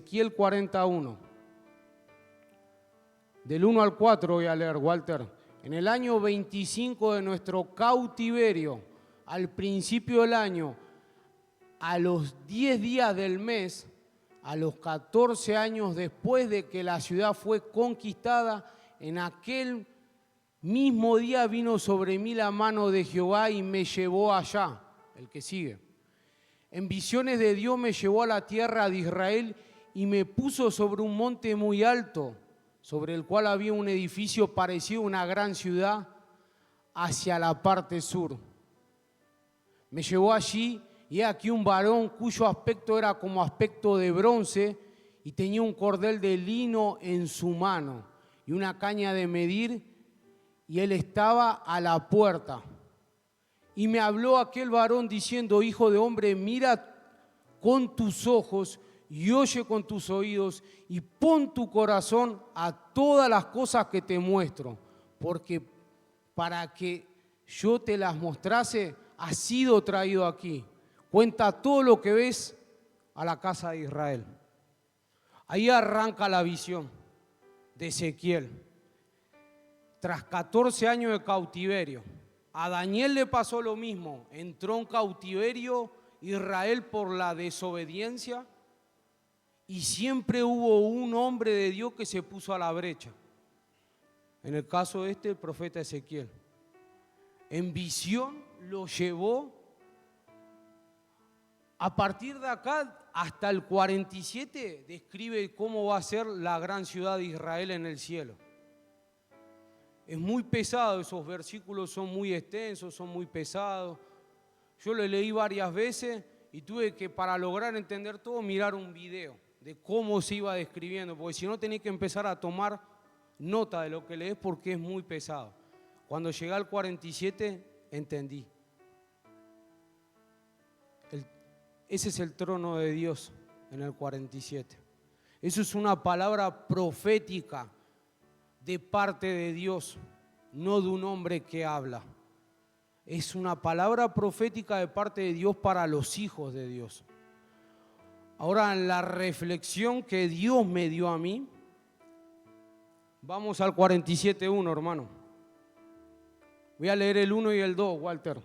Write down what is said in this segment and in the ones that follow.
Ezequiel 41. Del 1 al 4 voy a leer, Walter. En el año 25 de nuestro cautiverio, al principio del año, a los 10 días del mes, a los 14 años después de que la ciudad fue conquistada, en aquel mismo día vino sobre mí la mano de Jehová y me llevó allá, el que sigue. En visiones de Dios me llevó a la tierra de Israel y me puso sobre un monte muy alto, sobre el cual había un edificio parecido a una gran ciudad hacia la parte sur. Me llevó allí y he aquí un varón cuyo aspecto era como aspecto de bronce y tenía un cordel de lino en su mano y una caña de medir, y él estaba a la puerta. Y me habló aquel varón diciendo: hijo de hombre, mira con tus ojos y oye con tus oídos y pon tu corazón a todas las cosas que te muestro, porque para que yo te las mostrase has sido traído aquí. Cuenta todo lo que ves a la casa de Israel. Ahí arranca la visión de Ezequiel. Tras 14 años de cautiverio, a Daniel le pasó lo mismo. Entró en cautiverio Israel por la desobediencia y siempre hubo un hombre de Dios que se puso a la brecha. En el caso de el profeta Ezequiel. En visión lo llevó. A partir de acá hasta el 47 describe cómo va a ser la gran ciudad de Israel en el cielo. Es muy pesado, esos versículos son muy extensos, son muy pesados. Yo lo leí varias veces y tuve que, para lograr entender todo, mirar un video de cómo se iba describiendo, porque si no tenés que empezar a tomar nota de lo que lees porque es muy pesado. Cuando llegué al 47 entendí. Ese es el trono de Dios en el 47. Eso es una palabra profética de parte de Dios, no de un hombre que habla. Es una palabra profética de parte de Dios para los hijos de Dios. Ahora, en la reflexión que Dios me dio a mí, vamos al 47.1, hermano. Voy a leer el 1 y el 2, Walter.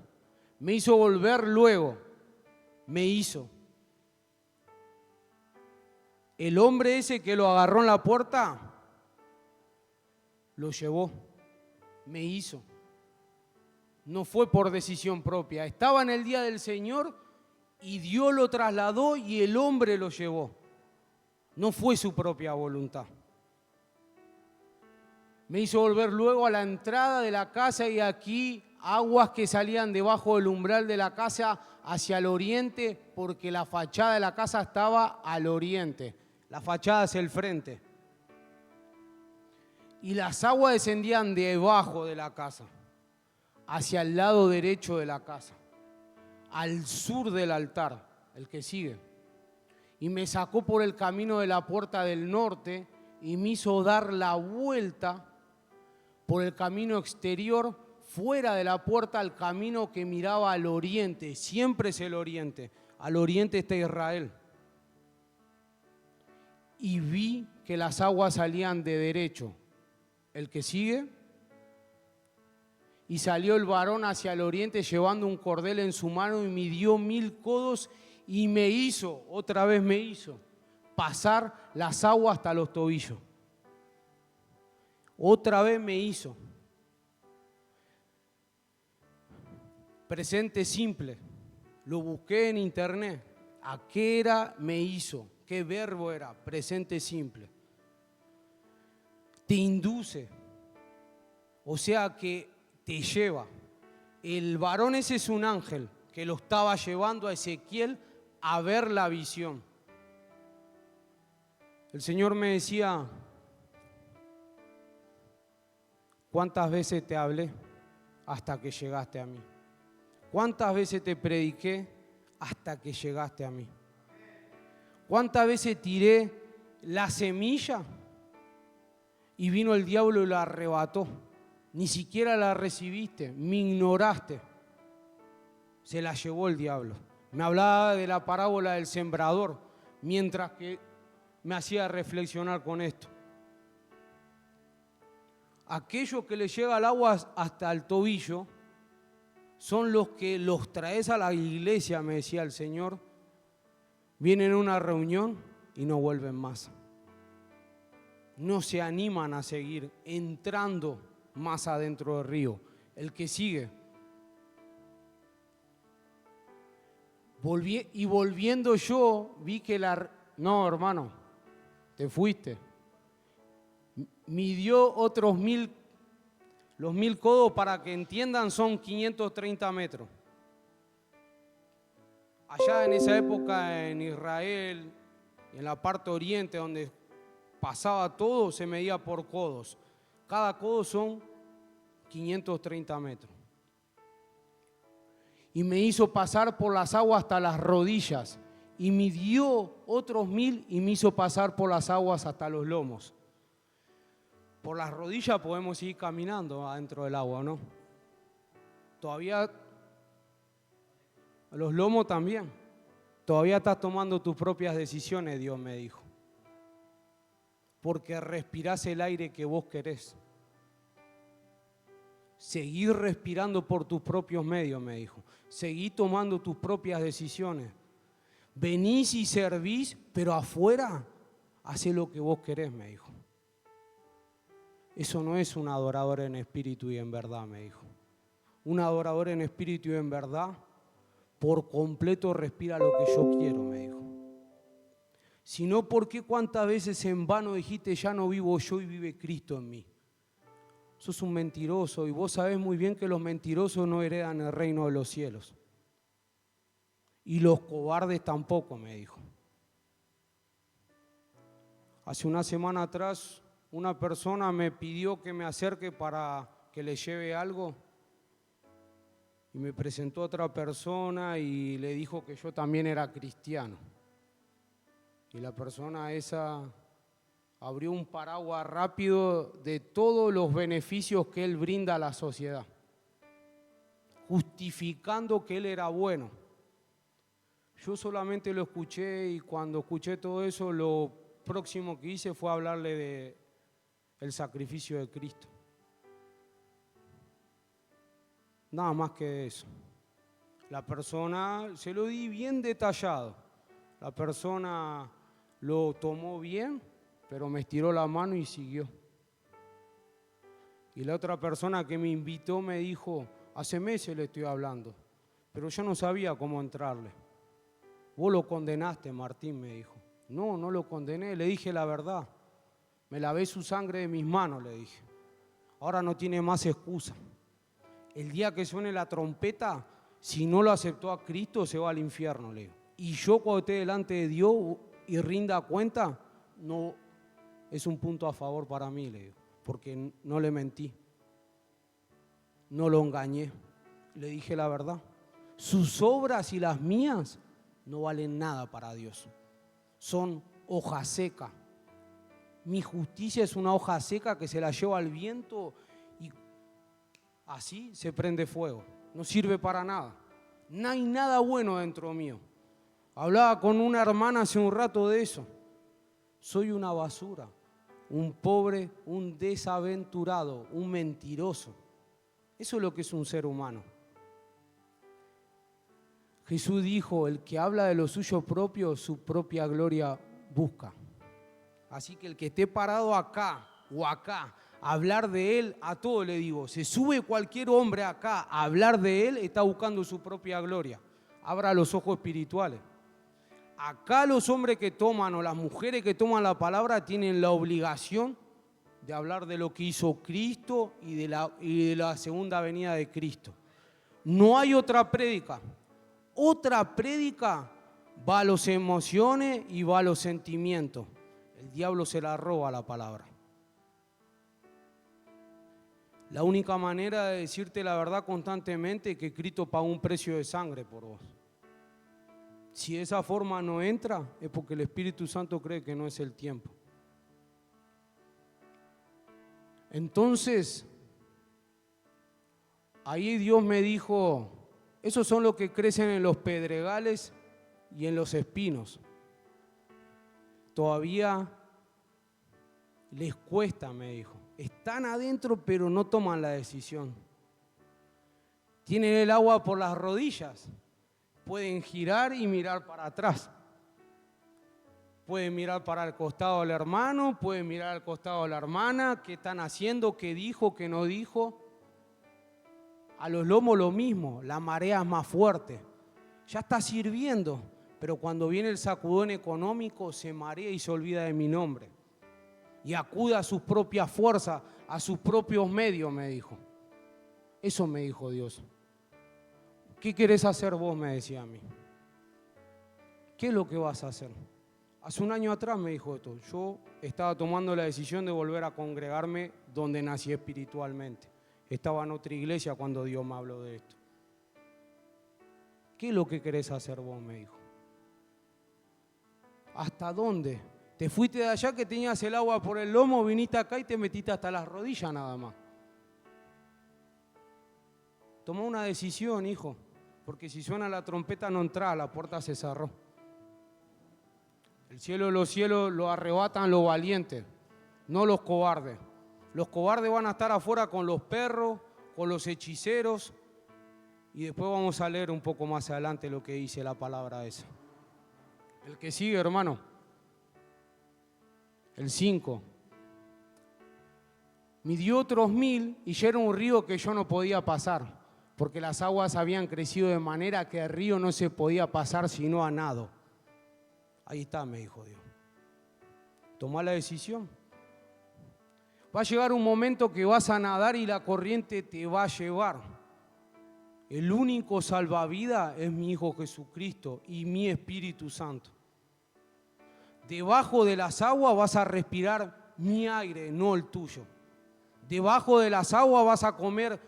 Me hizo volver luego. Me hizo. El hombre ese que lo agarró en la puerta, lo llevó, me hizo. No fue por decisión propia. Estaba en el día del Señor y Dios lo trasladó y el hombre lo llevó. No fue su propia voluntad. Me hizo volver luego a la entrada de la casa y aquí aguas que salían debajo del umbral de la casa hacia el oriente, porque la fachada de la casa estaba al oriente. La fachada es el frente. Y las aguas descendían debajo de la casa, hacia el lado derecho de la casa, al sur del altar, el que sigue. Y me sacó por el camino de la puerta del norte y me hizo dar la vuelta por el camino exterior, fuera de la puerta, al camino que miraba al oriente. Siempre es el oriente. Al oriente está Israel. Y vi que las aguas salían de derecho. El que sigue. Y salió el varón hacia el oriente llevando un cordel en su mano y midió 1000 codos y me hizo, otra vez me hizo, pasar las aguas hasta los tobillos. Otra vez me hizo. Presente simple. Lo busqué en internet. ¿A qué era me hizo? ¿Qué verbo era? Presente simple. Te induce. O sea que te lleva. El varón ese es un ángel que lo estaba llevando a Ezequiel a ver la visión. El Señor me decía: ¿cuántas veces te hablé hasta que llegaste a mí? ¿Cuántas veces te prediqué hasta que llegaste a mí? ¿Cuántas veces tiré la semilla y vino el diablo y la arrebató? Ni siquiera la recibiste, me ignoraste. Se la llevó el diablo. Me hablaba de la parábola del sembrador, mientras que me hacía reflexionar con esto. Aquellos que les llega el agua hasta el tobillo son los que los traes a la iglesia, me decía el Señor, vienen a una reunión y no vuelven más. No se animan a seguir entrando más adentro del río. El que sigue. Volviendo yo, vi que No, hermano, te fuiste. Midió otros 1000, los 1000 codos, para que entiendan, son 530 metros. Allá en esa época en Israel, en la parte oriente donde pasaba todo, se medía por codos. Cada codo son 530 metros. Y me hizo pasar por las aguas hasta las rodillas. Y midió otros 1000 y me hizo pasar por las aguas hasta los lomos. Por las rodillas podemos ir caminando adentro del agua, ¿no? Todavía, los lomos también. Todavía estás tomando tus propias decisiones, Dios me dijo. Porque respirás el aire que vos querés. Seguí respirando por tus propios medios, me dijo. Seguí tomando tus propias decisiones. Venís y servís, pero afuera hacé lo que vos querés, me dijo. Eso no es un adorador en espíritu y en verdad, me dijo. Un adorador en espíritu y en verdad, por completo respira lo que yo quiero, me dijo. Si no, ¿por qué cuántas veces en vano dijiste, ya no vivo yo y vive Cristo en mí? Sos un mentiroso y vos sabés muy bien que los mentirosos no heredan el reino de los cielos. Y los cobardes tampoco, me dijo. Hace una semana atrás, una persona me pidió que me acerque para que le lleve algo. Y me presentó otra persona y le dijo que yo también era cristiano. Y la persona esa abrió un paraguas rápido de todos los beneficios que él brinda a la sociedad, justificando que él era bueno. Yo solamente lo escuché y cuando escuché todo eso, lo próximo que hice fue hablarle del sacrificio de Cristo. Nada más que eso. La persona, se lo di bien detallado. La persona lo tomó bien, pero me estiró la mano y siguió. Y la otra persona que me invitó me dijo, hace meses le estoy hablando, pero yo no sabía cómo entrarle. Vos lo condenaste, Martín, me dijo. No, no lo condené, le dije la verdad. Me lavé su sangre de mis manos, le dije. Ahora no tiene más excusa. El día que suene la trompeta, si no lo aceptó a Cristo, se va al infierno, le digo. Y yo cuando esté delante de Dios y rinda cuenta, no es un punto a favor para mí, le digo, porque no le mentí, no lo engañé, le dije la verdad. Sus obras y las mías no valen nada para Dios, son hoja seca. Mi justicia es una hoja seca que se la lleva al viento y así se prende fuego, no sirve para nada. No hay nada bueno dentro mío. Hablaba con una hermana hace un rato de eso. Soy una basura, un pobre, un desaventurado, un mentiroso. Eso es lo que es un ser humano. Jesús dijo, el que habla de lo suyo propio, su propia gloria busca. Así que el que esté parado acá o acá, a hablar de él, a todo le digo, se sube cualquier hombre acá a hablar de él, está buscando su propia gloria. Abra los ojos espirituales. Acá los hombres que toman o las mujeres que toman la palabra tienen la obligación de hablar de lo que hizo Cristo y de la segunda venida de Cristo. No hay otra prédica. Otra prédica va a las emociones y va a los sentimientos. El diablo se la roba la palabra. La única manera de decirte la verdad constantemente es que Cristo pagó un precio de sangre por vos. Si esa forma no entra, es porque el Espíritu Santo cree que no es el tiempo. Entonces, ahí Dios me dijo, esos son los que crecen en los pedregales y en los espinos. todavía les cuesta, me dijo. Están adentro, pero no toman la decisión. Tienen el agua por las rodillas. Pueden girar y mirar para atrás. Pueden mirar para el costado del hermano, pueden mirar al costado de la hermana, qué están haciendo, qué dijo, qué no dijo. A los lomos lo mismo, la marea es más fuerte. Ya está sirviendo, pero cuando viene el sacudón económico se marea y se olvida de mi nombre. Y acude a sus propias fuerzas, a sus propios medios, me dijo. Eso me dijo Dios. ¿Qué querés hacer vos?, me decía a mí. ¿Qué es lo que vas a hacer? Hace un año atrás me dijo esto. Yo estaba tomando la decisión de volver a congregarme donde nací espiritualmente. Estaba en otra iglesia cuando Dios me habló de esto. ¿Qué es lo que querés hacer vos?, me dijo. ¿Hasta dónde? Te fuiste de allá que tenías el agua por el lomo, viniste acá y te metiste hasta las rodillas nada más. Tomó una decisión, hijo, porque si suena la trompeta no entra, la puerta se cerró. El cielo de los cielos lo arrebatan los valientes, no los cobardes. Los cobardes van a estar afuera con los perros, con los hechiceros, y después vamos a leer un poco más adelante lo que dice la palabra esa. El que sigue, hermano. El 5. Midió otros 1000 y ya era un río que yo no podía pasar, porque las aguas habían crecido de manera que el río no se podía pasar sino a nado. Ahí está, me dijo Dios. Tomá la decisión. Va a llegar un momento que vas a nadar y la corriente te va a llevar. El único salvavidas es mi Hijo Jesucristo y mi Espíritu Santo. Debajo de las aguas vas a respirar mi aire, no el tuyo. Debajo de las aguas vas a comer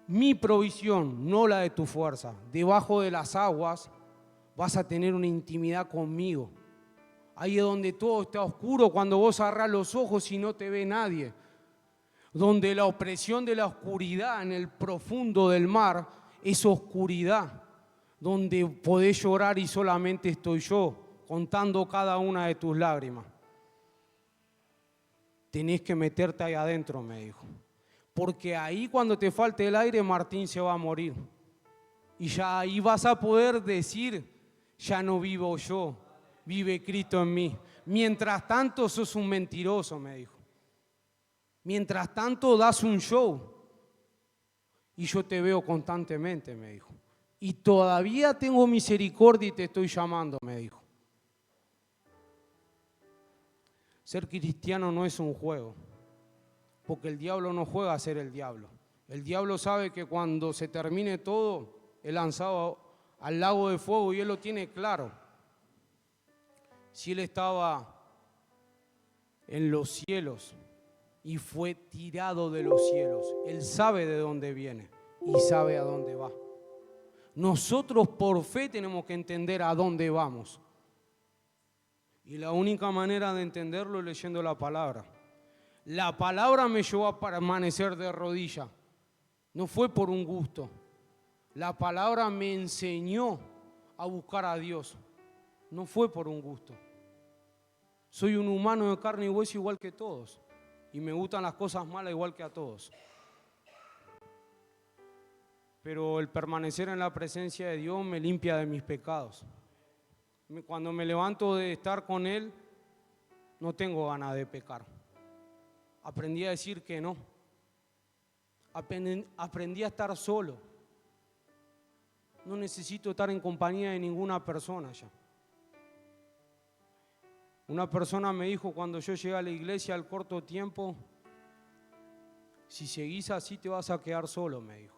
mi provisión, no la de tu fuerza. Debajo de las aguas vas a tener una intimidad conmigo. Ahí es donde todo está oscuro, cuando vos cerrás los ojos y no te ve nadie. Donde la opresión de la oscuridad en el profundo del mar es oscuridad. Donde podés llorar y solamente estoy yo, contando cada una de tus lágrimas. Tenés que meterte ahí adentro, me dijo. Porque ahí cuando te falte el aire, Martín se va a morir. Y ya ahí vas a poder decir, ya no vivo yo, vive Cristo en mí. Mientras tanto sos un mentiroso, me dijo. Mientras tanto das un show. Y yo te veo constantemente, me dijo. Y todavía tengo misericordia y te estoy llamando, me dijo. Ser cristiano no es un juego, porque el diablo no juega a ser el diablo. El diablo sabe que cuando se termine todo, es lanzado al lago de fuego y él lo tiene claro. Si él estaba en los cielos y fue tirado de los cielos, él sabe de dónde viene y sabe a dónde va. Nosotros por fe tenemos que entender a dónde vamos. Y la única manera de entenderlo es leyendo la palabra. La palabra me llevó a permanecer de rodillas. No fue por un gusto. La palabra me enseñó a buscar a Dios. No fue por un gusto. Soy un humano de carne y hueso igual que todos. Y me gustan las cosas malas igual que a todos. Pero el permanecer en la presencia de Dios me limpia de mis pecados. Cuando me levanto de estar con Él, no tengo ganas de pecar. Aprendí a decir que no. Aprendí a estar solo. No necesito estar en compañía de ninguna persona ya. Una persona me dijo cuando yo llegué a la iglesia al corto tiempo, si seguís así te vas a quedar solo, me dijo.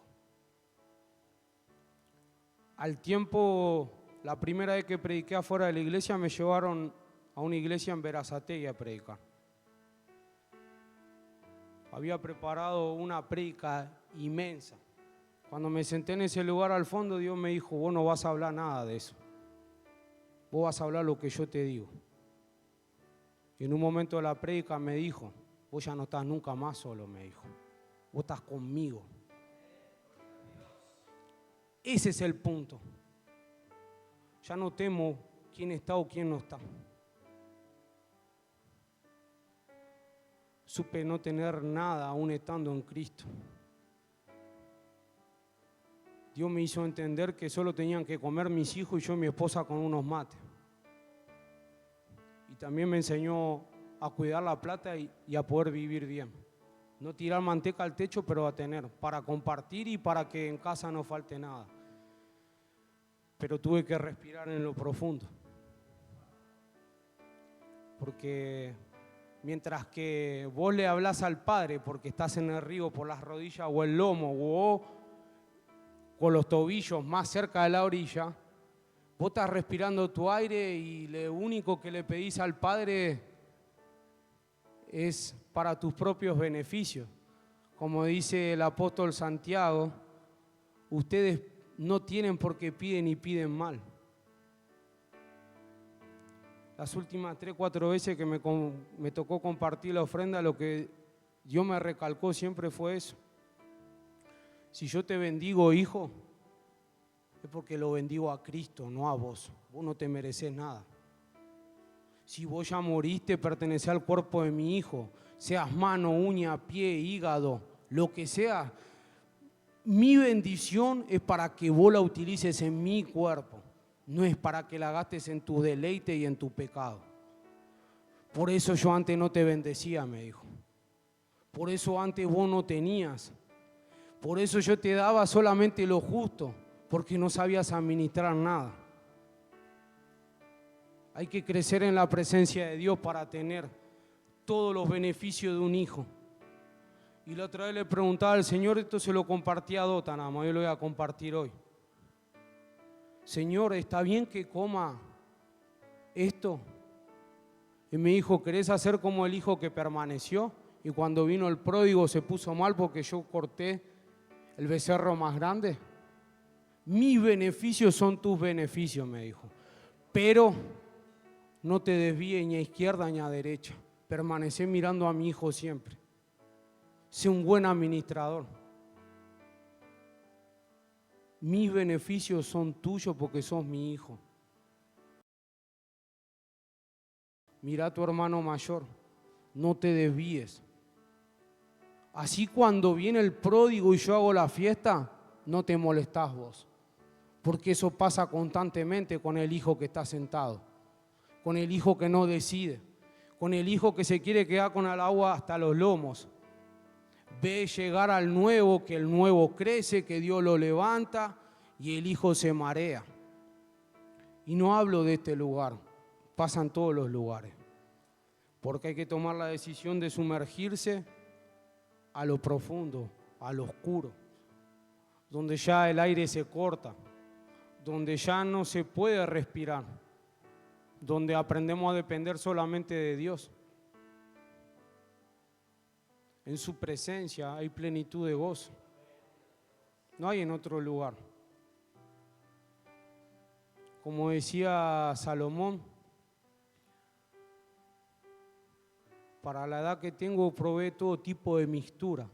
Al tiempo, la primera vez que prediqué afuera de la iglesia me llevaron a una iglesia en Berazategui a predicar. Había preparado una prédica inmensa. Cuando me senté en ese lugar al fondo, Dios me dijo, vos no vas a hablar nada de eso. Vos vas a hablar lo que yo te digo. Y en un momento de la prédica me dijo, vos ya no estás nunca más solo, me dijo. Vos estás conmigo. Ese es el punto. Ya no temo quién está o quién no está. supe no tener nada aún estando en Cristo. Dios me hizo entender que solo tenían que comer mis hijos y yo y mi esposa con unos mates. Y también me enseñó a cuidar la plata y a poder vivir bien. No tirar manteca al techo, pero a tener, para compartir y para que en casa no falte nada. Pero tuve que respirar en lo profundo. Porque mientras que vos le hablás al Padre porque estás en el río por las rodillas o el lomo o con los tobillos más cerca de la orilla, vos estás respirando tu aire y lo único que le pedís al Padre es para tus propios beneficios. Como dice el apóstol Santiago, ustedes no tienen porque piden y piden mal. Las últimas 3 o 4 veces que me tocó compartir la ofrenda, lo que Dios me recalcó siempre fue eso. Si yo te bendigo, hijo, es porque lo bendigo a Cristo, no a vos. Vos no te mereces nada. Si vos ya moriste, pertenecés al cuerpo de mi hijo, seas mano, uña, pie, hígado, lo que sea. Mi bendición es para que vos la utilices en mi cuerpo, no es para que la gastes en tu deleite y en tu pecado. Por eso yo antes no te bendecía, me dijo. Por eso antes vos no tenías. Por eso yo te daba solamente lo justo, porque no sabías administrar nada. Hay que crecer en la presencia de Dios para tener todos los beneficios de un hijo. Y la otra vez le preguntaba al Señor, esto se lo compartí a Dota nada más, yo lo voy a compartir hoy. Señor, ¿está bien que coma esto? Y me dijo, ¿querés hacer como el hijo que permaneció? Y cuando vino el pródigo se puso mal porque yo corté el becerro más grande. Mis beneficios son tus beneficios, me dijo. Pero no te desvíes ni a izquierda ni a derecha. Permanece mirando a mi hijo siempre. Sé un buen administrador. Mis beneficios son tuyos porque sos mi hijo. Mira a tu hermano mayor. No te desvíes. Así cuando viene el pródigo y yo hago la fiesta, no te molestás vos. Porque eso pasa constantemente con el hijo que está sentado, con el hijo que no decide, con el hijo que se quiere quedar con el agua hasta los lomos. Ve llegar al nuevo, que el nuevo crece, que Dios lo levanta y el hijo se marea. Y no hablo de este lugar, pasa en todos los lugares. Porque hay que tomar la decisión de sumergirse a lo profundo, a lo oscuro, donde ya el aire se corta, donde ya no se puede respirar, donde aprendemos a depender solamente de Dios. En su presencia hay plenitud de gozo. No hay en otro lugar. Como decía Salomón, para la edad que tengo probé todo tipo de mixtura,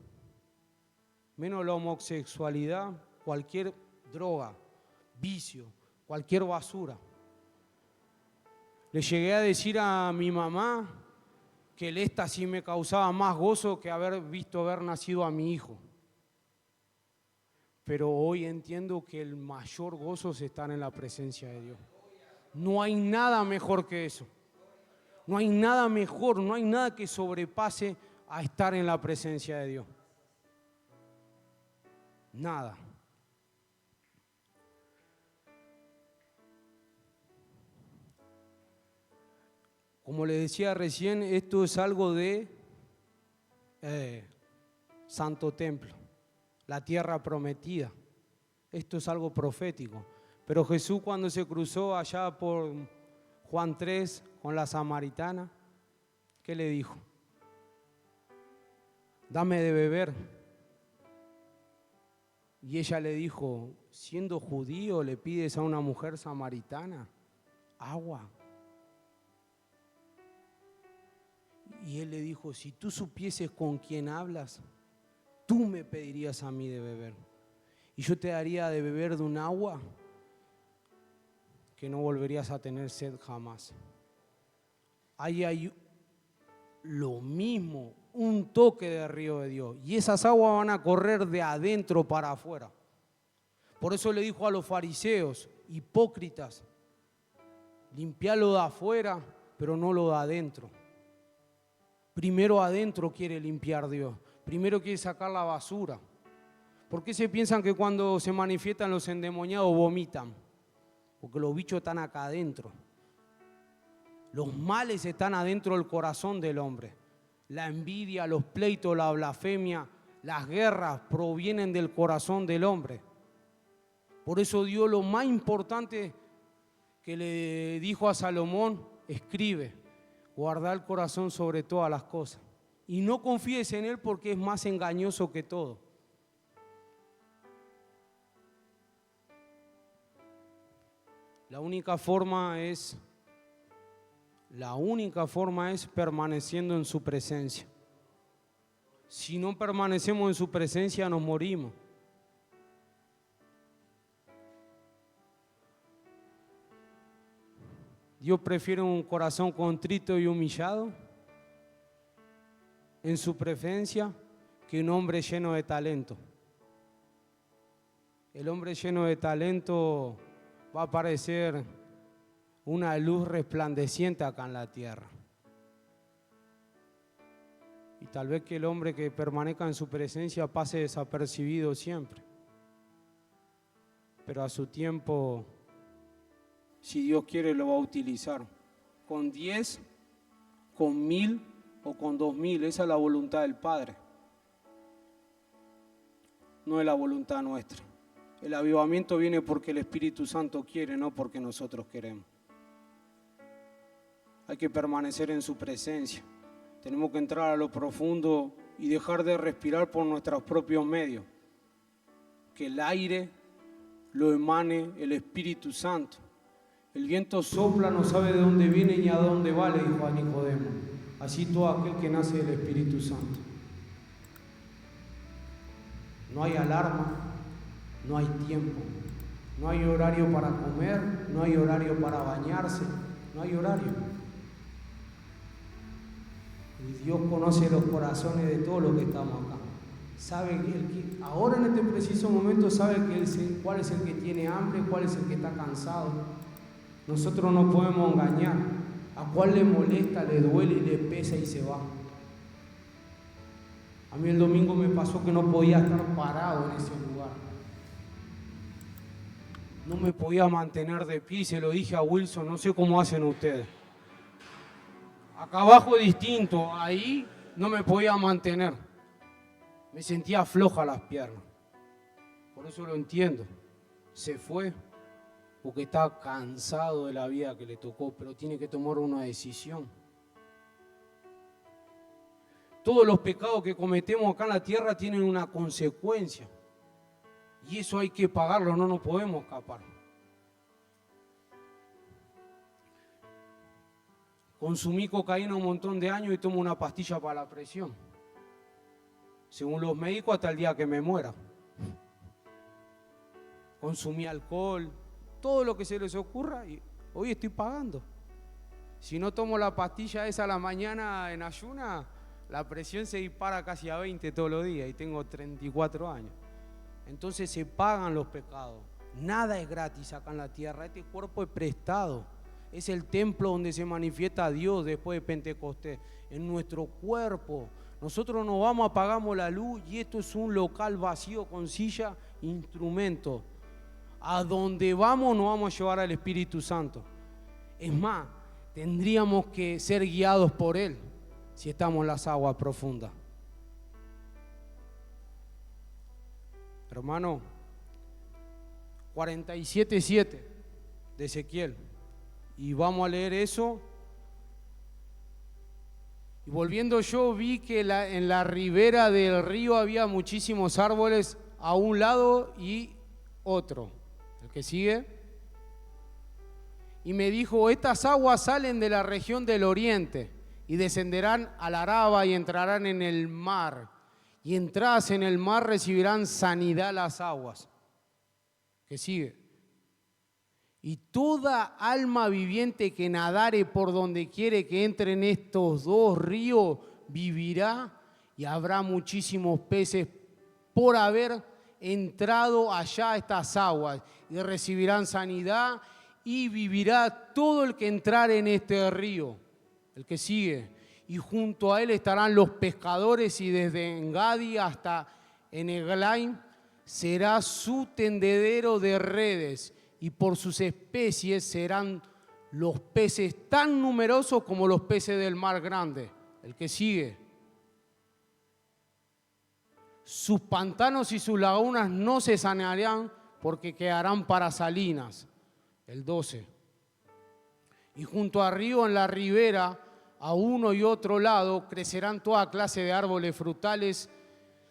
menos la homosexualidad, cualquier droga, vicio, cualquier basura. Le llegué a decir a mi mamá que el éxtasis me causaba más gozo que haber nacido a mi hijo. Pero hoy entiendo que el mayor gozo es estar en la presencia de Dios. No hay nada mejor que eso. No hay nada mejor, no hay nada que sobrepase a estar en la presencia de Dios. Nada. Como les decía recién, esto es algo de Santo Templo, la tierra prometida. Esto es algo profético. Pero Jesús cuando se cruzó allá por Juan 3 con la samaritana, ¿qué le dijo? Dame de beber. Y ella le dijo, siendo judío, ¿le pides a una mujer samaritana agua? Y él le dijo, si tú supieses con quién hablas, tú me pedirías a mí de beber. Y yo te daría de beber de un agua que no volverías a tener sed jamás. Ahí hay lo mismo, un toque de río de Dios. Y esas aguas van a correr de adentro para afuera. Por eso le dijo a los fariseos, hipócritas, limpiá lo de afuera, pero no lo de adentro. Primero adentro quiere limpiar Dios. Primero quiere sacar la basura. ¿Por qué se piensan que cuando se manifiestan los endemoniados vomitan? Porque los bichos están acá adentro. Los males están adentro del corazón del hombre. La envidia, los pleitos, la blasfemia, las guerras provienen del corazón del hombre. Por eso Dios lo más importante que le dijo a Salomón, escribe, guarda el corazón sobre todas las cosas. Y no confíes en él porque es más engañoso que todo. La única forma es permaneciendo en su presencia. Si no permanecemos en su presencia, nos morimos. Dios prefiere un corazón contrito y humillado en su presencia que un hombre lleno de talento. El hombre lleno de talento va a parecer una luz resplandeciente acá en la tierra. Y tal vez que el hombre que permanezca en su presencia pase desapercibido siempre. Pero a su tiempo, si Dios quiere, lo va a utilizar. Con 10, con 1000 o con 2000, esa es la voluntad del Padre. No es la voluntad nuestra. El avivamiento viene porque el Espíritu Santo quiere, no porque nosotros queremos. Hay que permanecer en su presencia. Tenemos que entrar a lo profundo y dejar de respirar por nuestros propios medios. Que el aire lo emane el Espíritu Santo. El viento sopla, no sabe de dónde viene ni a dónde va, le dijo a Nicodemo. Así todo aquel que nace del Espíritu Santo. No hay alarma. No hay tiempo, no hay horario para comer, no hay horario para bañarse, no hay horario. Y Dios conoce los corazones de todos los que estamos acá. Sabe que ahora en este preciso momento sabe cuál es el que tiene hambre, cuál es el que está cansado. Nosotros no podemos engañar. A cuál le molesta, le duele y le pesa y se va. A mí el domingo me pasó que no podía estar parado en ese lugar. No me podía mantener de pie y se lo dije a Wilson, no sé cómo hacen ustedes. Acá abajo es distinto, ahí no me podía mantener. Me sentía floja las piernas. Por eso lo entiendo. Se fue porque está cansado de la vida que le tocó, pero tiene que tomar una decisión. Todos los pecados que cometemos acá en la tierra tienen una consecuencia. Y eso hay que pagarlo, no nos podemos escapar. Consumí cocaína un montón de años y tomo una pastilla para la presión. Según los médicos, hasta el día que me muera. Consumí alcohol, todo lo que se les ocurra y hoy estoy pagando. Si no tomo la pastilla esa a la mañana en ayuna, la presión se dispara casi a 20 todos los días y tengo 34 años. Entonces se pagan los pecados. Nada es gratis acá en la tierra. Este cuerpo es prestado. Es el templo donde se manifiesta Dios después de Pentecostés. En nuestro cuerpo. Nosotros nos vamos, apagamos la luz y esto es un local vacío con silla, instrumentos. A donde vamos nos vamos a llevar al Espíritu Santo. Es más, tendríamos que ser guiados por Él si estamos en las aguas profundas. Hermano, 47:7 de Ezequiel. Y vamos a leer eso. Y volviendo yo vi que en la ribera del río había muchísimos árboles a un lado y otro. El que sigue. Y me dijo, estas aguas salen de la región del oriente y descenderán al Araba y entrarán en el mar. Y entradas en el mar recibirán sanidad las aguas. Que sigue. Y toda alma viviente que nadare por donde quiere que entren estos dos ríos vivirá, y habrá muchísimos peces por haber entrado allá a estas aguas, y recibirán sanidad, y vivirá todo el que entrare en este río. El que sigue. Y junto a él estarán los pescadores, y desde Engadi hasta Eneglaim será su tendedero de redes, y por sus especies serán los peces tan numerosos como los peces del mar grande. El que sigue. Sus pantanos y sus lagunas no se sanearán, porque quedarán para salinas. El 12. Y junto a río, en la ribera, a uno y otro lado, crecerán toda clase de árboles frutales.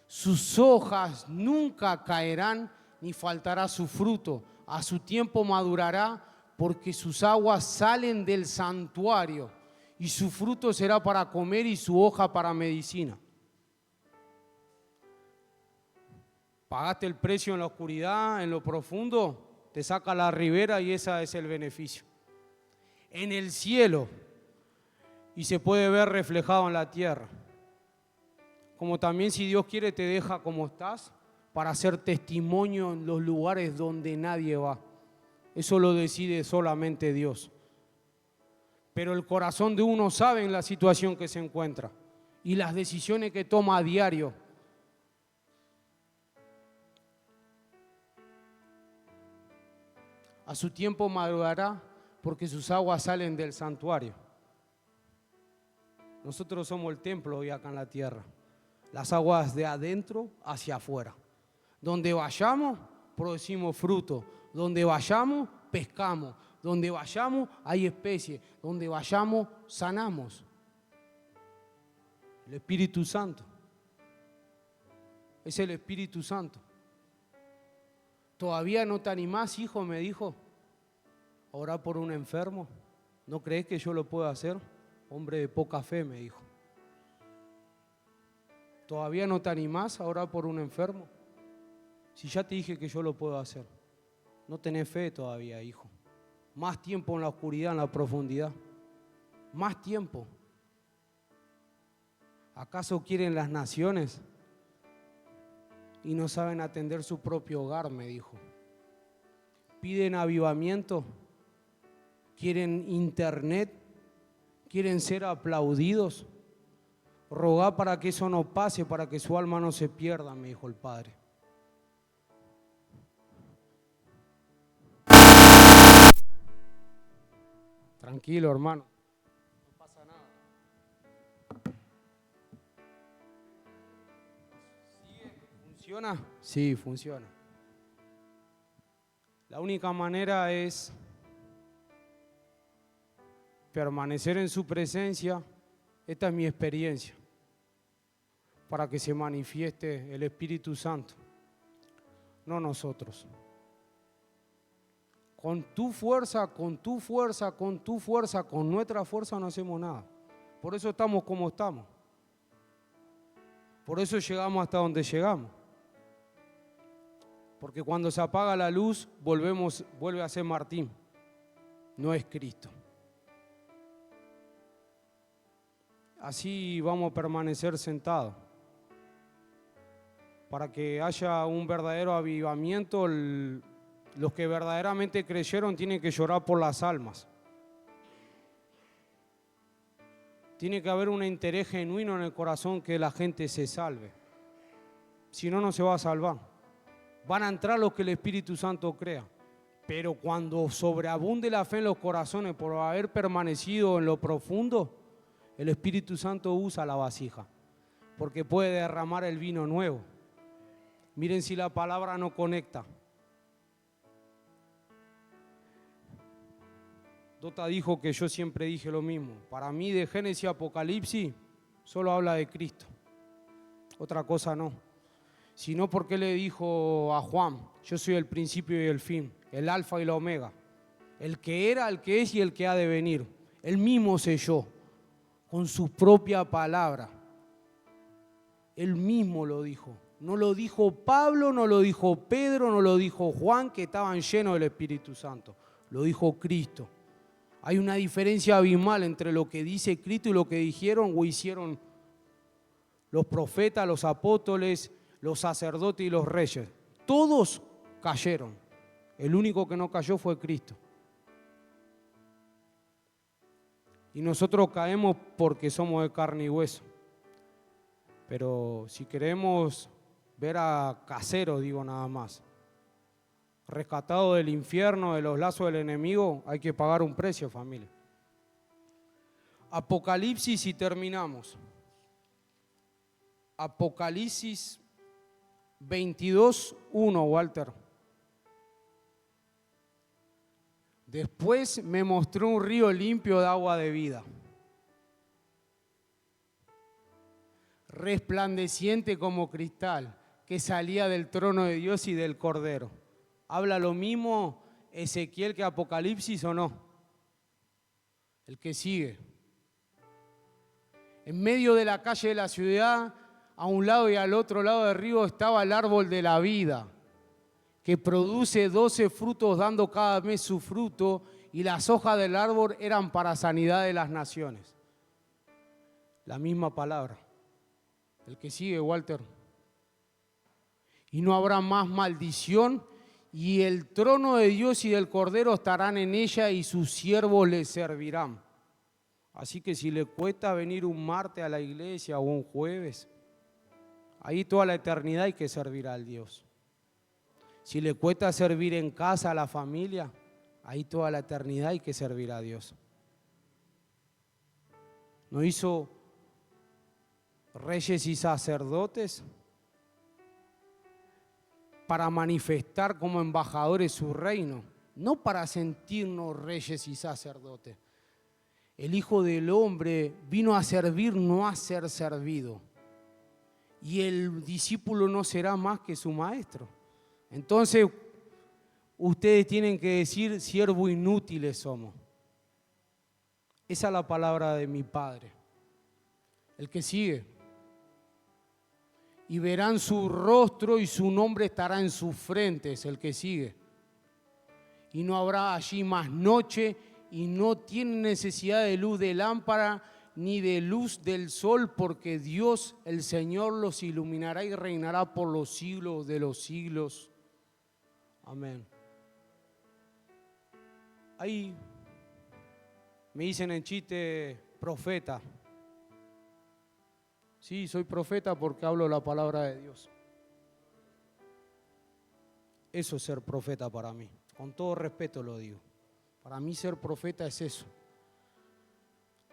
Sus hojas nunca caerán, ni faltará su fruto. A su tiempo madurará, porque sus aguas salen del santuario, y su fruto será para comer y su hoja para medicina. Pagaste el precio en la oscuridad, en lo profundo, te saca la ribera y ese es el beneficio. En el cielo, y se puede ver reflejado en la tierra. Como también, si Dios quiere, te deja como estás, para hacer testimonio en los lugares donde nadie va. Eso lo decide solamente Dios. Pero el corazón de uno sabe en la situación que se encuentra y las decisiones que toma a diario. A su tiempo madurará, porque sus aguas salen del santuario. Nosotros somos el templo hoy acá en la tierra. Las aguas de adentro hacia afuera. Donde vayamos, producimos fruto. Donde vayamos, pescamos. Donde vayamos, hay especies. Donde vayamos, sanamos. El Espíritu Santo. Es el Espíritu Santo. ¿Todavía no te animás, hijo? Me dijo. A orar por un enfermo. ¿No crees que yo lo pueda hacer? Hombre de poca fe, me dijo. ¿Todavía no te animás a orar por un enfermo? Si ya te dije que yo lo puedo hacer. No tenés fe todavía, hijo. Más tiempo en la oscuridad, en la profundidad. Más tiempo. ¿Acaso quieren las naciones y no saben atender su propio hogar? Me dijo. Piden avivamiento, quieren internet, quieren ser aplaudidos. Rogá para que eso no pase, para que su alma no se pierda, me dijo el Padre. Tranquilo, hermano, no pasa nada. ¿Funciona? Sí, funciona. La única manera es permanecer en su presencia. Esta es mi experiencia, para que se manifieste el Espíritu Santo, no nosotros. Con tu fuerza, con tu fuerza, con tu fuerza, con nuestra fuerza no hacemos nada. Por eso estamos como estamos. Por eso llegamos hasta donde llegamos. Porque cuando se apaga la luz, vuelve a ser Martín, no es Cristo. Así vamos a permanecer sentados. Para que haya un verdadero avivamiento, los que verdaderamente creyeron tienen que llorar por las almas. Tiene que haber un interés genuino en el corazón que la gente se salve. Si no, no se va a salvar. Van a entrar los que el Espíritu Santo crea. Pero cuando sobreabunde la fe en los corazones por haber permanecido en lo profundo, el Espíritu Santo usa la vasija, porque puede derramar el vino nuevo. Miren si la palabra no conecta. Dota dijo que yo siempre dije lo mismo. Para mí, de Génesis a Apocalipsis solo habla de Cristo. Otra cosa no. Sino porque le dijo a Juan: yo soy el principio y el fin, el alfa y la omega, el que era, el que es y el que ha de venir. Él mismo selló con su propia palabra. Él mismo lo dijo. No lo dijo Pablo, no lo dijo Pedro, no lo dijo Juan, que estaban llenos del Espíritu Santo. lo dijo Cristo. Hay una diferencia abismal entre lo que dice Cristo y lo que dijeron o hicieron los profetas, los apóstoles, los sacerdotes y los reyes. Todos cayeron. El único que no cayó fue Cristo. Y nosotros caemos porque somos de carne y hueso. Pero si queremos ver a caseros, digo nada más, rescatados del infierno, de los lazos del enemigo, hay que pagar un precio, familia. Apocalipsis y terminamos. Apocalipsis 22:1, Walter. Después me mostró un río limpio de agua de vida, resplandeciente como cristal, que salía del trono de Dios y del Cordero. ¿Habla lo mismo Ezequiel que Apocalipsis o no? El que sigue. En medio de la calle de la ciudad, a un lado y al otro lado del río, estaba el árbol de la vida, que produce 12 frutos, dando cada mes su fruto, y las hojas del árbol eran para sanidad de las naciones. La misma palabra. El que sigue, Walter. Y no habrá más maldición, y el trono de Dios y del Cordero estarán en ella, y sus siervos le servirán. Así que si le cuesta venir un martes a la iglesia o un jueves, ahí toda la eternidad hay que servir al Dios. Si le cuesta servir en casa a la familia, ahí toda la eternidad hay que servir a Dios. ¿No hizo reyes y sacerdotes para manifestar como embajadores su reino? No para sentirnos reyes y sacerdotes. El Hijo del Hombre vino a servir, no a ser servido. Y el discípulo no será más que su maestro. Entonces, ustedes tienen que decir, siervos inútiles somos. Esa es la palabra de mi Padre. El que sigue. Y verán su rostro y su nombre estará en sus frentes, el que sigue. Y no habrá allí más noche, y no tienen necesidad de luz de lámpara ni de luz del sol, porque Dios, el Señor, los iluminará y reinará por los siglos de los siglos. Amén. Ahí me dicen en chiste, profeta. Sí, soy profeta porque hablo la palabra de Dios. Eso es ser profeta para mí. Con todo respeto lo digo. Para mí ser profeta es eso.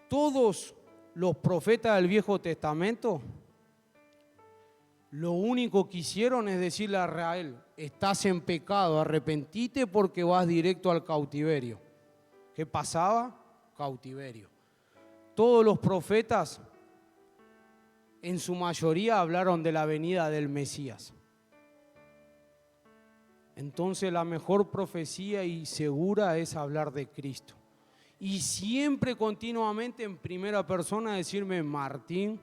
Todos los profetas del Viejo Testamento, lo único que hicieron es decirle a Israel, estás en pecado, arrepentite porque vas directo al cautiverio. ¿Qué pasaba? Cautiverio. Todos los profetas, en su mayoría, hablaron de la venida del Mesías. Entonces la mejor profecía y segura es hablar de Cristo. Y siempre continuamente en primera persona decirme, Martín,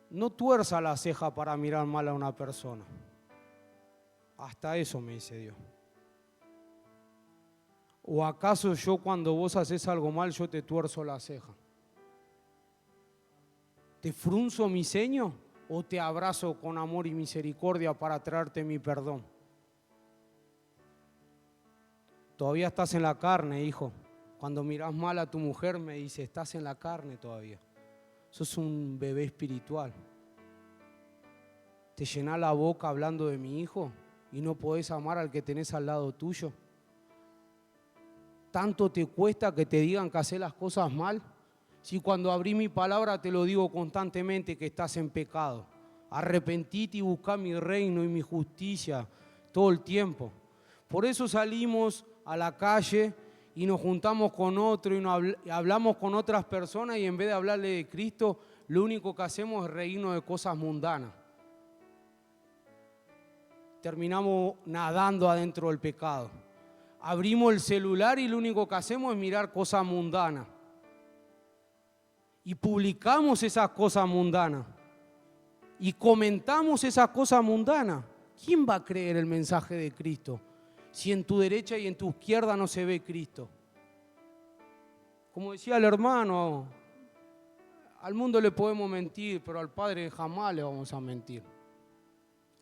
no tuerza la ceja para mirar mal a una persona. Hasta eso me dice Dios. ¿O acaso yo cuando vos haces algo mal yo te tuerzo la ceja? ¿Te frunzo mi ceño o te abrazo con amor y misericordia para traerte mi perdón? Todavía estás en la carne, hijo. Cuando mirás mal a tu mujer me dice, estás en la carne todavía. Sos un bebé espiritual. ¿Te llenás la boca hablando de mi hijo y no podés amar al que tenés al lado tuyo? ¿Tanto te cuesta que te digan que hacés las cosas mal? Si cuando abrí mi palabra te lo digo constantemente que estás en pecado. Arrepentite y buscá mi reino y mi justicia todo el tiempo. Por eso salimos a la calle y nos juntamos con otro y hablamos con otras personas, y en vez de hablarle de Cristo, lo único que hacemos es reírnos de cosas mundanas. Terminamos nadando adentro del pecado. Abrimos el celular y lo único que hacemos es mirar cosas mundanas. Y publicamos esas cosas mundanas. Y comentamos esas cosas mundanas. ¿Quién va a creer el mensaje de Cristo si en tu derecha y en tu izquierda no se ve Cristo? Como decía el hermano, al mundo le podemos mentir, pero al Padre jamás le vamos a mentir.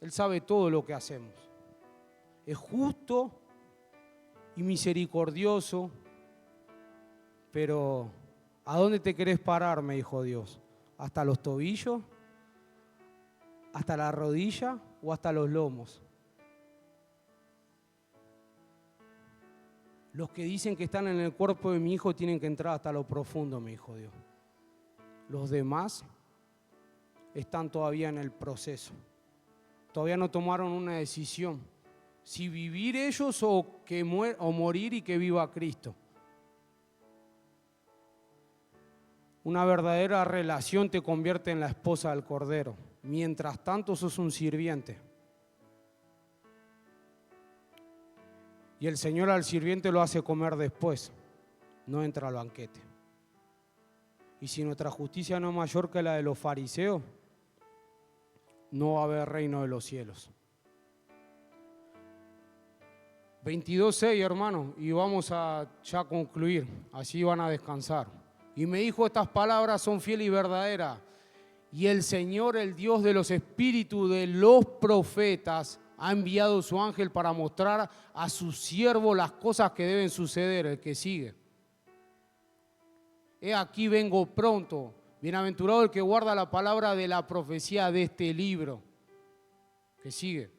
Él sabe todo lo que hacemos. Es justo y misericordioso, pero ¿a dónde te querés parar?, me dijo Dios. ¿Hasta los tobillos? ¿Hasta la rodilla o hasta los lomos? Los que dicen que están en el cuerpo de mi hijo tienen que entrar hasta lo profundo, me dijo Dios. Los demás están todavía en el proceso. Todavía no tomaron una decisión. Si vivir ellos o morir y que viva Cristo. Una verdadera relación te convierte en la esposa del Cordero. Mientras tanto, sos un sirviente. Y el Señor al sirviente lo hace comer después, no entra al banquete. Y si nuestra justicia no es mayor que la de los fariseos, no va a haber reino de los cielos. 22:6, hermano, y vamos a ya concluir, así van a descansar. Y me dijo, estas palabras son fieles y verdaderas. Y el Señor, el Dios de los espíritus de los profetas, ha enviado su ángel para mostrar a su siervo las cosas que deben suceder. El que sigue. He aquí vengo pronto. Bienaventurado el que guarda la palabra de la profecía de este libro. Que sigue.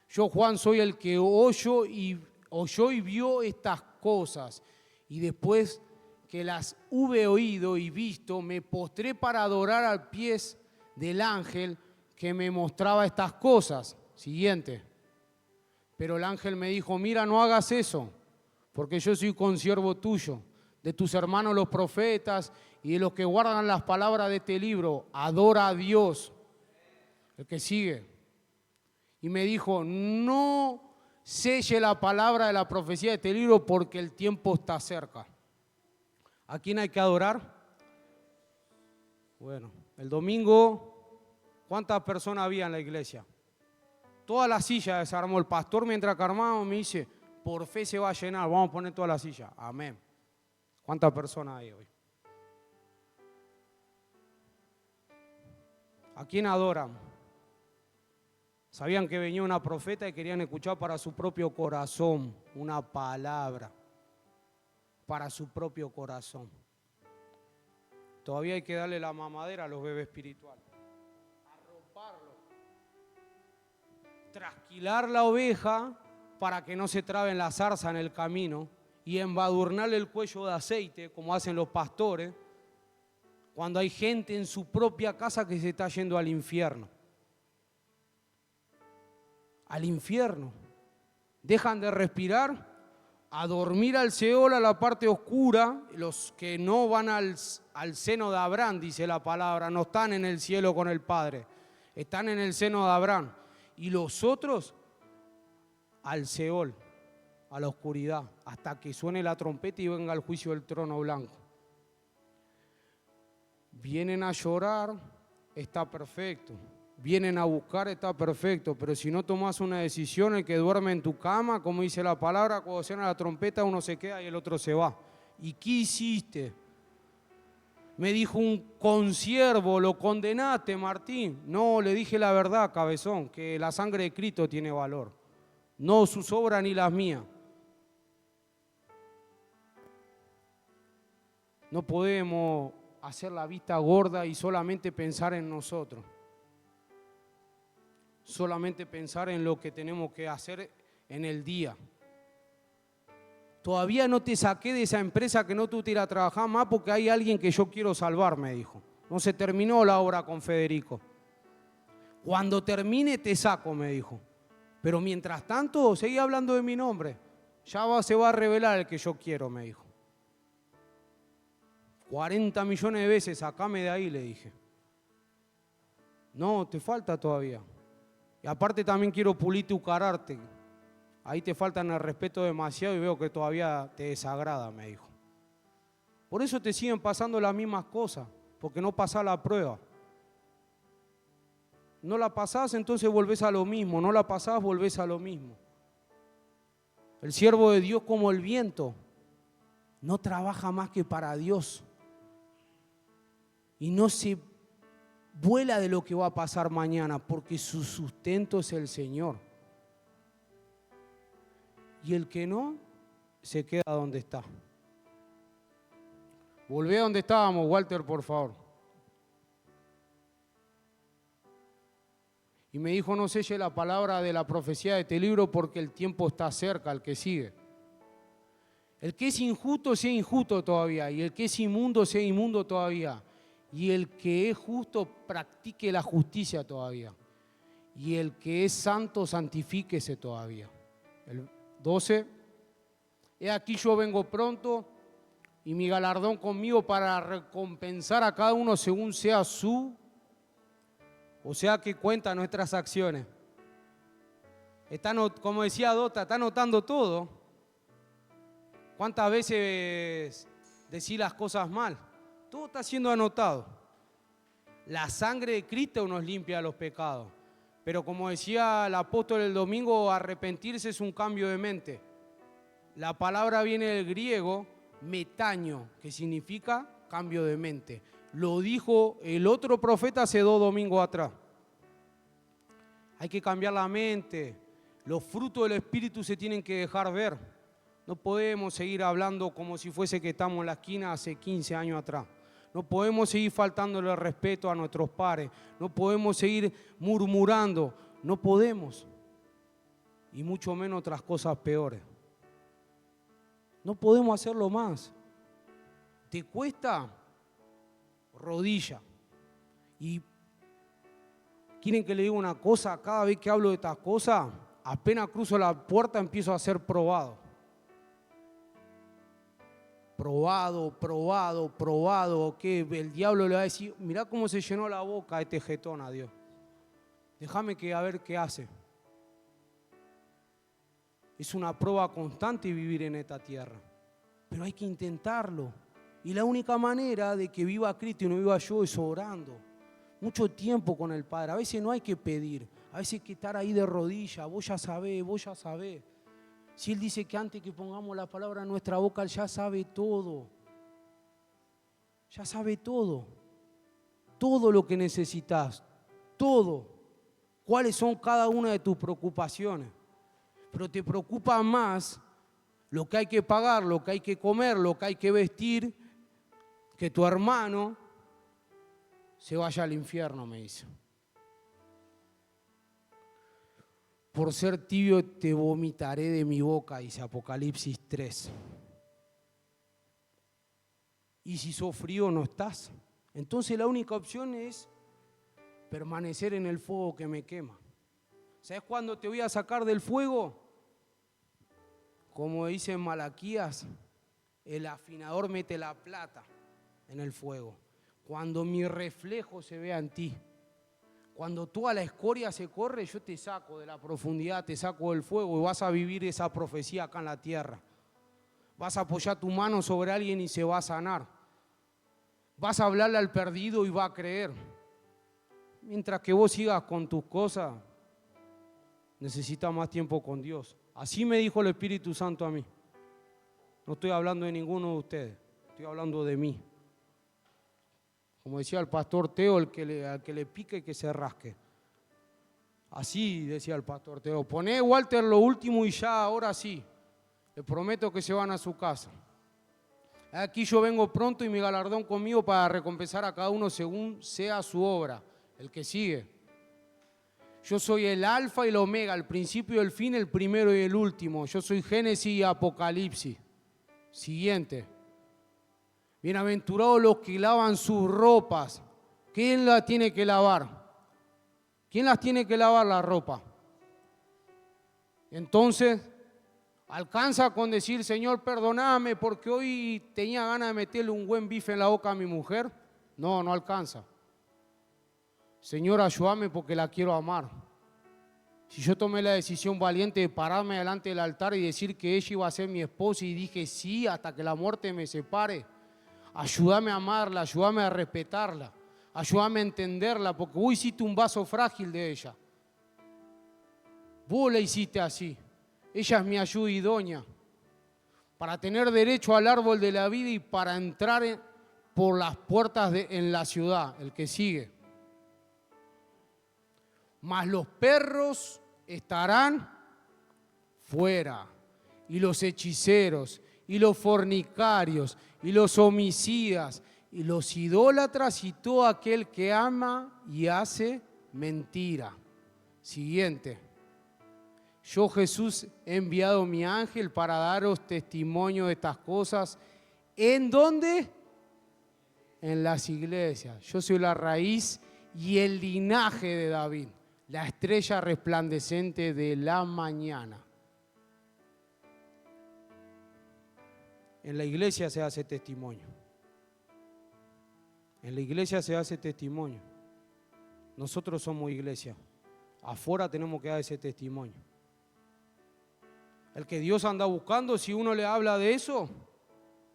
Yo, Juan, soy el que oyó y vio estas cosas. Y después que las hube oído y visto, me postré para adorar al pie del ángel que me mostraba estas cosas. Siguiente. Pero el ángel me dijo, mira, no hagas eso, porque yo soy consiervo tuyo, de tus hermanos los profetas y de los que guardan las palabras de este libro. Adora a Dios. El que sigue. Y me dijo, no selle la palabra de la profecía de este libro porque el tiempo está cerca. ¿A quién hay que adorar? Bueno, el domingo, ¿cuántas personas había en la iglesia? Toda la silla desarmó el pastor mientras que armábamos, me dice, por fe se va a llenar, vamos a poner toda la silla. Amén. ¿Cuántas personas hay hoy? ¿A quién adoran? Sabían que venía una profeta y querían escuchar para su propio corazón una palabra. Para su propio corazón. Todavía hay que darle la mamadera a los bebés espirituales. Arroparlo. Trasquilar la oveja para que no se trabe en la zarza en el camino y embadurnarle el cuello de aceite, como hacen los pastores, cuando hay gente en su propia casa que se está yendo al infierno. Al infierno. Dejan de respirar, a dormir al Seol, a la parte oscura. Los que no van al seno de Abraham, dice la palabra, no están en el cielo con el Padre, están en el seno de Abraham. Y los otros al Seol, a la oscuridad, hasta que suene la trompeta y venga el juicio del trono blanco. Vienen a llorar, está perfecto. Vienen a buscar, está perfecto, pero si no tomas una decisión, el que duerme en tu cama, como dice la palabra, cuando suena la trompeta uno se queda y el otro se va. ¿Y qué hiciste? Me dijo un consiervo, ¿lo condenaste, Martín? No, le dije la verdad, cabezón, que la sangre de Cristo tiene valor, no sus obras ni las mías. No podemos hacer la vista gorda y solamente pensar en nosotros. Solamente pensar en lo que tenemos que hacer en el día. Todavía no te saqué de esa empresa que no tú te irás a trabajar más porque hay alguien que yo quiero salvar, me dijo. No se terminó la obra con Federico. Cuando termine te saco, me dijo. Pero mientras tanto, seguí hablando de mi nombre. Ya se va a revelar el que yo quiero, me dijo. 40 millones de veces, sacame de ahí, le dije. No, te falta todavía. Y aparte también quiero pulir tu carácter. Ahí te faltan el respeto demasiado y veo que todavía te desagrada, me dijo. Por eso te siguen pasando las mismas cosas, porque no pasás la prueba. No la pasás, entonces volvés a lo mismo. No la pasás, volvés a lo mismo. El siervo de Dios, como el viento, no trabaja más que para Dios. Y no se vuela de lo que va a pasar mañana, porque su sustento es el Señor. Y el que no, se queda donde está. Volvé a donde estábamos, Walter, por favor. Y me dijo, no selle la palabra de la profecía de este libro porque el tiempo está cerca, el que sigue. El que es injusto sea injusto todavía, y el que es inmundo sea inmundo todavía, y el que es justo practique la justicia todavía, y el que es santo santifíquese todavía. El 12, he aquí yo vengo pronto y mi galardón conmigo para recompensar a cada uno según sea su, o sea que cuenta nuestras acciones. Como decía Dota, está anotando todo. ¿Cuántas veces decís las cosas mal? Todo está siendo anotado. La sangre de Cristo nos limpia los pecados. Pero como decía el apóstol el domingo, arrepentirse es un cambio de mente. La palabra viene del griego metaño, que significa cambio de mente. Lo dijo el otro profeta hace 2 domingos atrás. Hay que cambiar la mente. Los frutos del Espíritu se tienen que dejar ver. No podemos seguir hablando como si fuese que estamos en la esquina hace 15 años atrás. No podemos seguir faltándole el respeto a nuestros pares. No podemos seguir murmurando. No podemos. Y mucho menos otras cosas peores. No podemos hacerlo más. ¿Te cuesta? Rodilla. Y quieren que le diga una cosa, cada vez que hablo de estas cosas, apenas cruzo la puerta empiezo a ser probado. Probado, que el diablo le va a decir, mirá cómo se llenó la boca a este jetón a Dios. Déjame que a ver qué hace. Es una prueba constante vivir en esta tierra, pero hay que intentarlo. Y la única manera de que viva Cristo y no viva yo es orando. Mucho tiempo con el Padre. A veces no hay que pedir, a veces hay que estar ahí de rodillas. Vos ya sabés. Si Él dice que antes que pongamos la palabra en nuestra boca, Él ya sabe todo. Ya sabe todo. Todo lo que necesitas. Todo. ¿Cuáles son cada una de tus preocupaciones? Pero te preocupa más lo que hay que pagar, lo que hay que comer, lo que hay que vestir, que tu hermano se vaya al infierno, me dice. Por ser tibio te vomitaré de mi boca, dice Apocalipsis 3. Y si sos frío no estás. Entonces la única opción es permanecer en el fuego que me quema. ¿Sabes cuándo te voy a sacar del fuego? Como dice en Malaquías, el afinador mete la plata en el fuego. Cuando mi reflejo se vea en ti. Cuando toda la escoria se corre, yo te saco de la profundidad, te saco del fuego y vas a vivir esa profecía acá en la tierra. Vas a apoyar tu mano sobre alguien y se va a sanar. Vas a hablarle al perdido y va a creer. Mientras que vos sigas con tus cosas, necesitas más tiempo con Dios. Así me dijo el Espíritu Santo a mí. No estoy hablando de ninguno de ustedes, estoy hablando de mí. Como decía el pastor Teo, al que le pique que se rasque. Así decía el pastor Teo. Poné, Walter, lo último y ya, ahora sí. Les prometo que se van a su casa. Aquí yo vengo pronto y mi galardón conmigo para recompensar a cada uno según sea su obra. El que sigue. Yo soy el alfa y el omega, el principio y el fin, el primero y el último. Yo soy Génesis y Apocalipsis. Siguiente. Bienaventurados los que lavan sus ropas. ¿Quién las tiene que lavar? ¿Quién las tiene que lavar la ropa? Entonces, alcanza con decir, Señor, perdóname porque hoy tenía ganas de meterle un buen bife en la boca a mi mujer. No, no alcanza. Señor, ayúdame porque la quiero amar. Si yo tomé la decisión valiente de pararme delante del altar y decir que ella iba a ser mi esposa y dije sí hasta que la muerte me separe, ayúdame a amarla, ayúdame a respetarla, Ayúdame a entenderla, porque vos hiciste un vaso frágil de ella. Vos la hiciste así. Ella es mi ayuda idónea para tener derecho al árbol de la vida y para entrar por las puertas en la ciudad. El que sigue. Mas los perros estarán fuera, y los hechiceros, y los fornicarios, y los homicidas, y los idólatras, y todo aquel que ama y hace mentira. Siguiente. Yo, Jesús, he enviado mi ángel para daros testimonio de estas cosas. ¿En dónde? En las iglesias. Yo soy la raíz y el linaje de David, la estrella resplandeciente de la mañana. En la iglesia se hace testimonio. En la iglesia se hace testimonio. Nosotros somos iglesia. Afuera tenemos que dar ese testimonio. El que Dios anda buscando, si uno le habla de eso,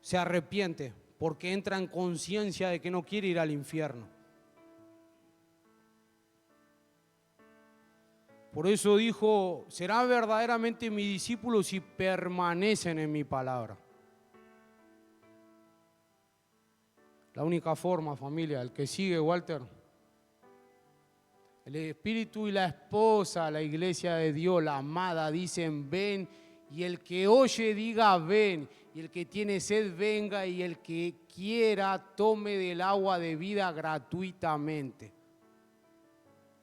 se arrepiente porque entra en conciencia de que no quiere ir al infierno. Por eso dijo, serán verdaderamente mis discípulos si permanecen en mi palabra. La única forma, familia, el que sigue, Walter, el espíritu y la esposa, la iglesia de Dios, la amada, dicen ven, y el que oye diga ven, y el que tiene sed venga, y el que quiera tome del agua de vida gratuitamente.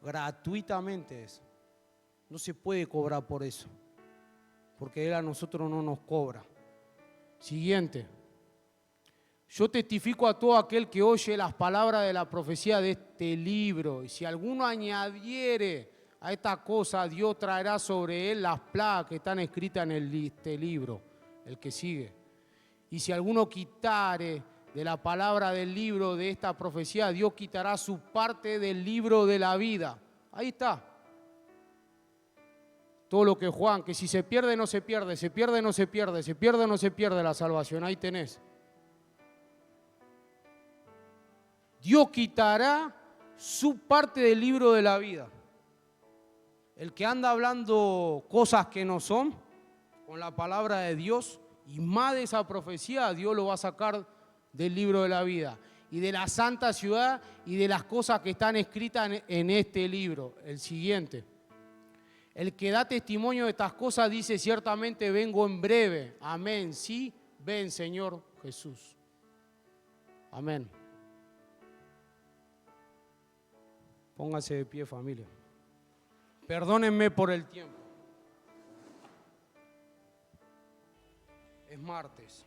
Gratuitamente es. No se puede cobrar por eso, porque Él a nosotros no nos cobra. Siguiente. Yo testifico a todo aquel que oye las palabras de la profecía de este libro, y si alguno añadiere a esta cosa, Dios traerá sobre él las plagas que están escritas en este libro, el que sigue. Y si alguno quitare de la palabra del libro de esta profecía, Dios quitará su parte del libro de la vida. Ahí está. Todo lo que Juan, que si se pierde no se pierde, se pierde no se pierde, se pierde no se pierde la salvación. Ahí tenés. Dios quitará su parte del libro de la vida. El que anda hablando cosas que no son, con la palabra de Dios, y más de esa profecía, Dios lo va a sacar del libro de la vida. Y de la santa ciudad y de las cosas que están escritas en este libro. El siguiente. El que da testimonio de estas cosas dice ciertamente vengo en breve. Amén. Sí, ven Señor Jesús. Amén. Póngase de pie, familia. Perdónenme por el tiempo. Es martes.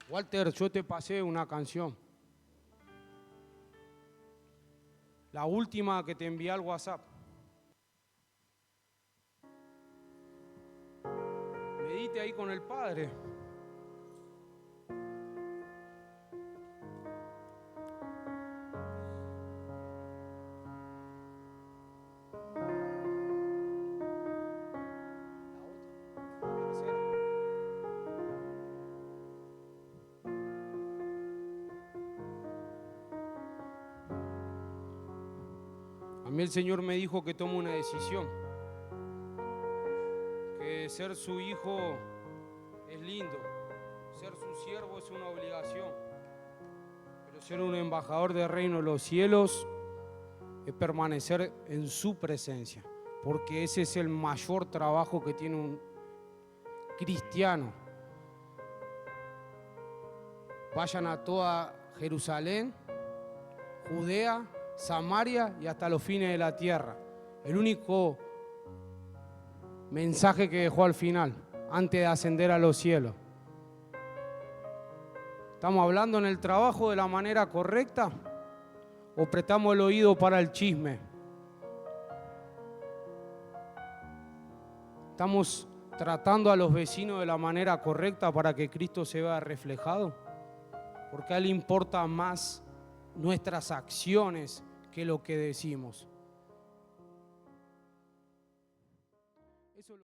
Walter, yo te pasé una canción. La última que te envié al WhatsApp. Medite ahí con el Padre. A mí el Señor me dijo que tome una decisión, que ser su hijo es lindo, ser su siervo es una obligación, pero ser un embajador del reino de los cielos es permanecer en su presencia, porque ese es el mayor trabajo que tiene un cristiano. Vayan a toda Jerusalén, Judea, Samaria y hasta los fines de la tierra. El único mensaje que dejó al final, antes de ascender a los cielos. ¿Estamos hablando en el trabajo de la manera correcta o prestamos el oído para el chisme? ¿Estamos tratando a los vecinos de la manera correcta para que Cristo se vea reflejado? Porque a Él le importa más nuestras acciones que lo que decimos.